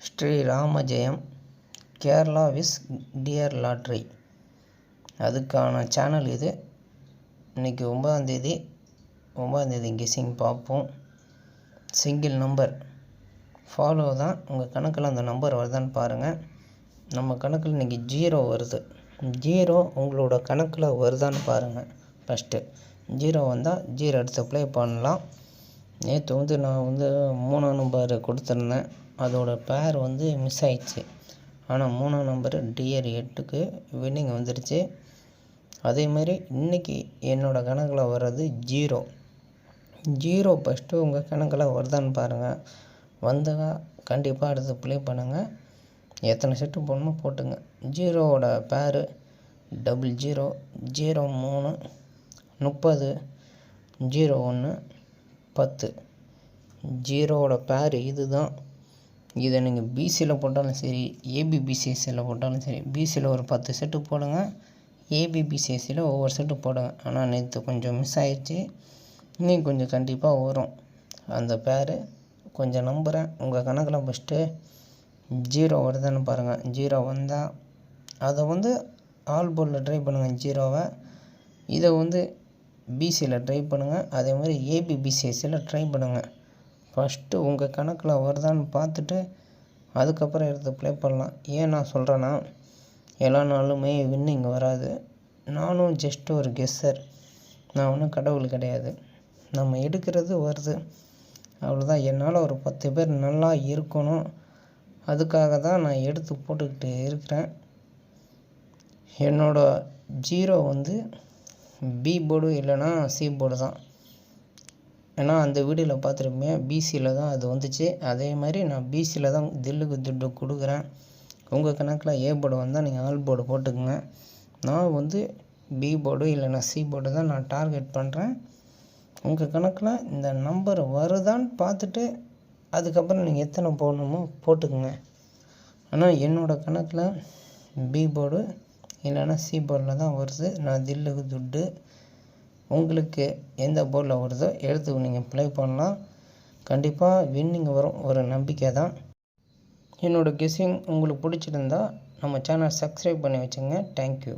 ஸ்ரீ ராமஜெயம் கேரளா விஸ் dear lottery அதுக்கான channel இது. இன்றைக்கி 9ஆம் தேதி கெஸ்ஸிங் பார்ப்போம். சிங்கிள் நம்பர் ஃபாலோ தான். உங்கள் கணக்கில் அந்த நம்பர் வருதான்னு பாருங்கள். நம்ம கணக்கில் இன்றைக்கி 0 வருது. 0 உங்களோட கணக்கில் வருதான்னு பாருங்கள். ஃபஸ்ட்டு 0 வந்தால் 0 எடுத்து ப்ளே பண்ணலாம். நேற்று நான் 3ஆம் நம்பர் கொடுத்துருந்தேன். அதோட பேர் மிஸ் ஆயிடுச்சு. ஆனால் 3ஆம் நம்பரு டியர் 8க்கு வின்னிங் வந்துடுச்சு. அதேமாதிரி இன்றைக்கி என்னோடய கணக்கில் வர்றது 0 ஃபஸ்ட்டு உங்கள் கணக்கில் வருதான்னு பாருங்கள். வந்தால் கண்டிப்பாக எடுத்து ப்ளே பண்ணுங்கள். எத்தனை செட்டு போடணுமோ போட்டுங்க. 0வோட பேரு 00 03 30 01 10. 0வோட பேர் இது தான். இதை நீங்கள் பிசியில் போட்டாலும் சரி, ஏபிபிசிஎஸ்சியில் போட்டாலும் சரி. பிசியில் ஒரு 10 செட்டு போடுங்க, ஏபிபிசிஎஸ்சியில் ஒவ்வொரு செட்டு போடுங்க. ஆனால் நேற்று கொஞ்சம் மிஸ் ஆயிடுச்சு. இன்னும் கொஞ்சம் கண்டிப்பாக வரும் அந்த பேர். கொஞ்சம் நம்புகிறேன். உங்கள் கணக்கில் ஃபஸ்ட்டு 0 வருதான்னு பாருங்கள். 0 வந்தால் அதை ஆல் போர்டில் ட்ரை பண்ணுங்கள் 0வை. இதை பிசியில் ட்ரை பண்ணுங்கள். அதே மாதிரி ஏபிபிசிஎஸ்சியில் ட்ரை பண்ணுங்கள். ஃபஸ்ட்டு உங்கள் கணக்கில் வருதான்னு பார்த்துட்டு அதுக்கப்புறம் எடுத்து ப்ளே பண்ணலாம். ஏன் நான் சொல்கிறேன்னா, எல்லா நாளுமே வின்னிங் வராது. நானும் ஜஸ்ட்டு ஒரு கெஸ்ஸர். நான் ஒன்றும் கடவுள் கிடையாது. நம்ம எடுக்கிறது வருது, அவ்வளோதான். என்னால் ஒரு 10 பேர் நல்லா இருக்கணும், அதுக்காக தான் நான் எடுத்து போட்டுக்கிட்டு இருக்கிறேன். என்னோடய 0 பி போர்டு இல்லைன்னா சி போர்டு தான். ஏன்னா அந்த வீடியோவில் பார்த்துருப்பீங்க, பிசியில் தான் அது வந்துச்சு. அதே மாதிரி நான் பிசியில் தான் தில்லுக்கு துட்டு கொடுக்குறேன். உங்கள் கணக்கில் ஏ போர்டு வந்தால் நீங்கள் ஆல் போர்டு போட்டுக்குங்க. நான் பி போர்டு இல்லைன்னா சி போர்டு தான் நான் டார்கெட் பண்ணுறேன். உங்கள் கணக்கில் இந்த நம்பர் வருதான்னு பார்த்துட்டு அதுக்கப்புறம் நீங்கள் எத்தனை போடணுமோ போட்டுக்குங்க. ஆனால் என்னோடய கணக்கில் பி போர்டு இல்லைன்னா சி போர்டில் தான் வருது. நான் தில்லுக்கு துட்டு. உங்களுக்கு எந்த போர்டில் வருதோ எடுத்து நீங்கள் ப்ளே பண்ணலாம். கண்டிப்பாக வின்னிங் வரும், ஒரு நம்பிக்கை தான். என்னோடய கெஸ்ஸிங் உங்களுக்கு பிடிச்சிருந்தா நம்ம சேனல் சப்ஸ்கிரைப் பண்ணி வச்சுங்க. தேங்க்யூ.